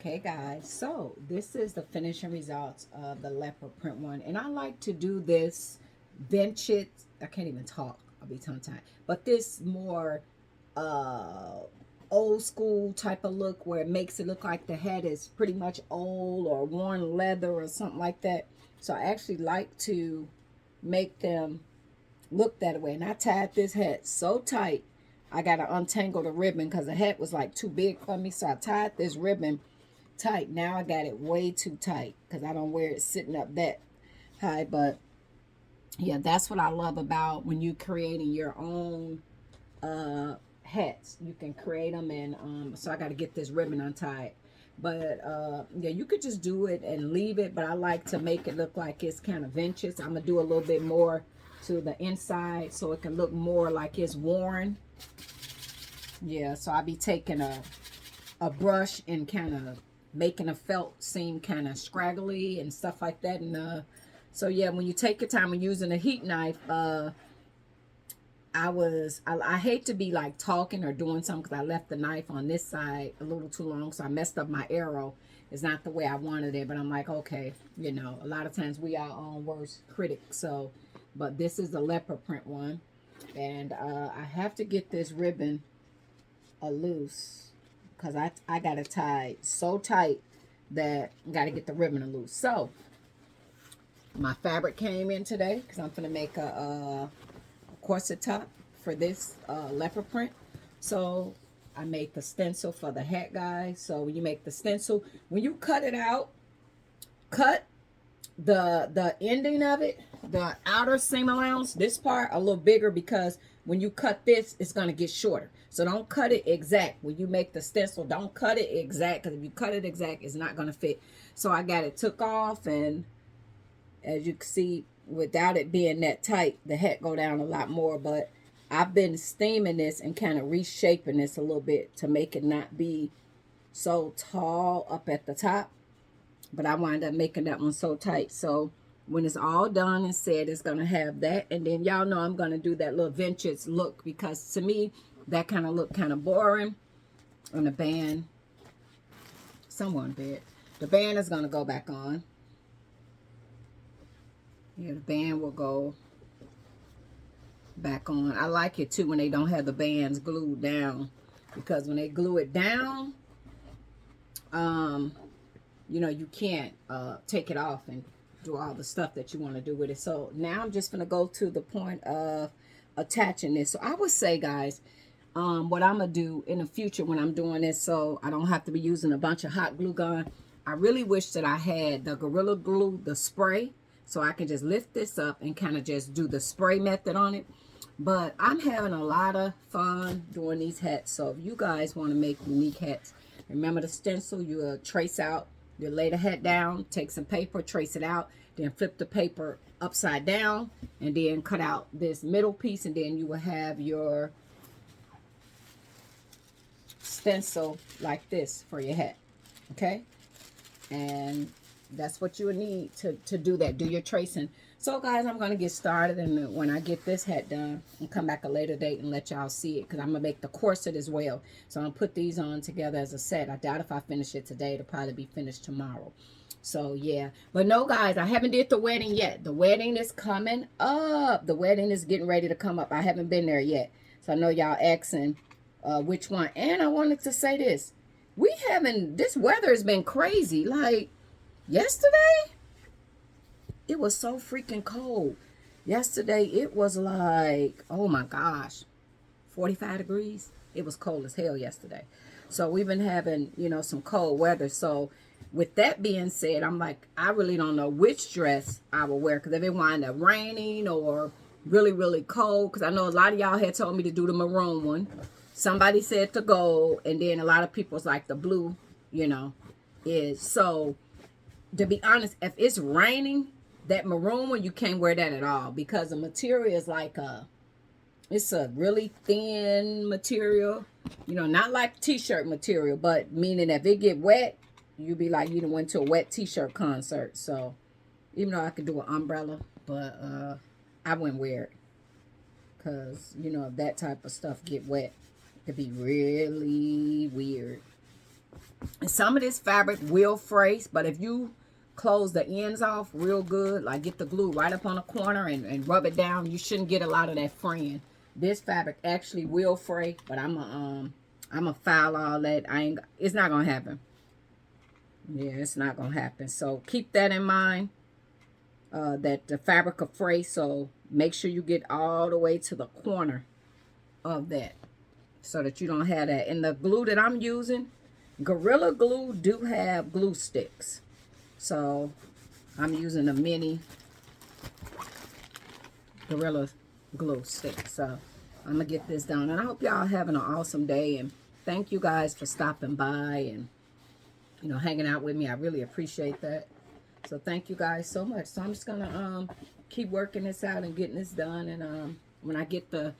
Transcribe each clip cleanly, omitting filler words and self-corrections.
Okay guys, so this is the finishing results of the leopard print one, and I like to do this vintage. I can't even talk, I'll be tongue tied, but this more uh old school type of look where it makes it look like the hat is pretty much old or worn leather or something like that. So I actually like to make them look that way. And I tied this hat so tight I gotta untangle the ribbon because the hat was like too big for me. So I tied this ribbon tight. Now I got it way too tight because I don't wear it sitting up that high. But yeah, that's what I love about when you creating your own hats. You can create them, and so I got to get this ribbon untied. But yeah, you could just do it and leave it, but I like to make it look like it's kind of vintage. I'm gonna do a little bit more to the inside so it can look more like it's worn. Yeah, so I'll be taking a brush and kind of making a felt seem kind of scraggly and stuff like that. And so yeah, when you take your time and using a heat knife, I hate to be like talking or doing something because I left the knife on this side a little too long, so I messed up my arrow. It's not the way I wanted it, but I'm like, okay, you know, a lot of times we are our own worst critics. So, but this is the leopard print one, and I have to get this ribbon loose because I got it tied so tight that I got to get the ribbon loose. So my fabric came in today because I'm gonna make a corset top for this leopard print. So I made the stencil for the hat, guys. So when you make the stencil, when you cut it out, cut the ending of it, the outer seam allowance, this part a little bigger because when you cut this, it's going to get shorter. So don't cut it exact. When you make the stencil, don't cut it exact because if you cut it exact, it's not going to fit. So I got it took off, and as you can see, without it being that tight, the hat go down a lot more. But I've been steaming this and kind of reshaping this a little bit to make it not be so tall up at the top. But I wind up making that one so tight. So when it's all done and said, it's going to have that. And then y'all know I'm going to do that little vintage look because to me, that kind of look kind of boring. And the band, someone bed. The band is going to go back on. Yeah, the band will go back on. I like it too when they don't have the bands glued down, because when they glue it down, you know, you can't take it off and do all the stuff that you want to do with it. So now I'm just going to go to the point of attaching this. So I would say, guys, what I'm going to do in the future when I'm doing this, so I don't have to be using a bunch of hot glue gun, I really wish that I had the Gorilla Glue, the spray, so I can just lift this up and kind of just do the spray method on it. But I'm having a lot of fun doing these hats. So if you guys want to make unique hats, remember the stencil, you trace out, you lay the hat down, take some paper, trace it out, then flip the paper upside down, and then cut out this middle piece, and then you will have your stencil like this for your hat. Okay? And that's what you would need to do that. Do your tracing. So guys, I'm going to get started, and when I get this hat done, I'll come back a later date and let y'all see it, because I'm going to make the corset as well. So I'm going to put these on together as a set. I doubt if I finish it today, it'll probably be finished tomorrow. So yeah, but no guys, I haven't did the wedding yet. The wedding is coming up. The wedding is getting ready to come up. I haven't been there yet. So I know y'all asking which one. And I wanted to say this. This weather has been crazy. Like yesterday, it was so freaking cold. Yesterday, it was like, oh my gosh, 45 degrees. It was cold as hell yesterday. So we've been having, you know, some cold weather. So with that being said, I'm like, I really don't know which dress I will wear, because if it wind up raining or really, really cold, because I know a lot of y'all had told me to do the maroon one. Somebody said the gold, and then a lot of people's like the blue, you know, is. So to be honest, if it's raining, that maroon one, you can't wear that at all, because the material is like it's a really thin material, you know, not like t-shirt material, but meaning if it get wet, you be like you done went to a wet t-shirt concert. So even though I could do an umbrella, but I wouldn't wear it, because you know, if that type of stuff get wet, it could be really weird. And some of this fabric will fray, but if you close the ends off real good, like get the glue right up on the corner and rub it down, you shouldn't get a lot of that fraying. This fabric actually will fray, but I'm a file all that. It's not gonna happen. Yeah, it's not gonna happen. So keep that in mind. That the fabric will fray, so make sure you get all the way to the corner of that so that you don't have that. And the glue that I'm using, Gorilla Glue, do have glue sticks. So I'm using a mini Gorilla Glue stick. So I'm gonna get this done, and I hope y'all having an awesome day, and thank you guys for stopping by and hanging out with me. I really appreciate that. So thank you guys so much. So I'm just gonna keep working this out and getting this done, and when I get the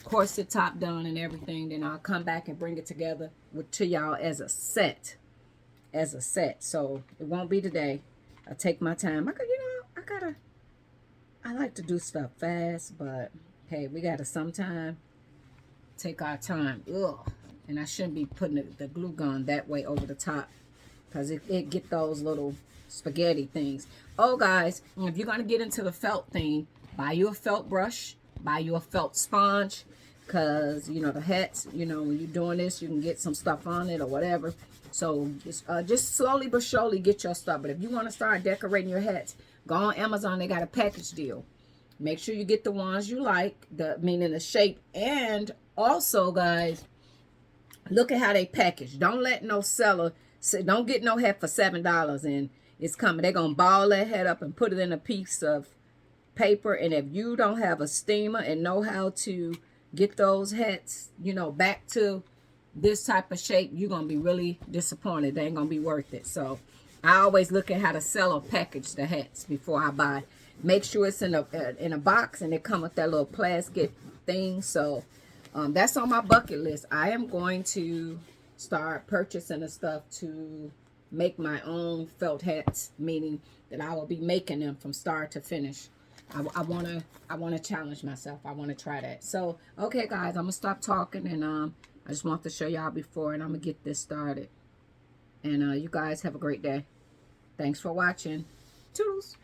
corset top done and everything, then I'll come back and bring it together to y'all as a set. So it won't be today. I take my time. I like to do stuff fast, but hey, we gotta sometime take our time. Ugh. And I shouldn't be putting the glue gun that way over the top, because it get those little spaghetti things. Oh guys, if you're gonna get into the felt thing, buy you a felt brush, buy you a felt sponge, because the hats, when you're doing this, you can get some stuff on it or whatever. So just slowly but surely get your stuff. But if you want to start decorating your hats, go on Amazon. They got a package deal. Make sure you get the ones you like, meaning the shape. And also, guys, look at how they package. Don't let no seller say, don't get no hat for $7 and it's coming. They're going to ball that hat up and put it in a piece of paper. And if you don't have a steamer and know how to get those hats, back to this type of shape, you're going to be really disappointed. They ain't going to be worth it. So I always look at how the seller package the hats before I buy. Make sure it's in a box and it come with that little plastic thing. So that's on my bucket list. I am going to start purchasing the stuff to make my own felt hats, meaning that I will be making them from start to finish. I want to challenge myself. I want to try that. So okay guys, I'm gonna stop talking, and I just want to show y'all before, and I'm gonna get this started. And you guys have a great day. Thanks for watching. Toodles.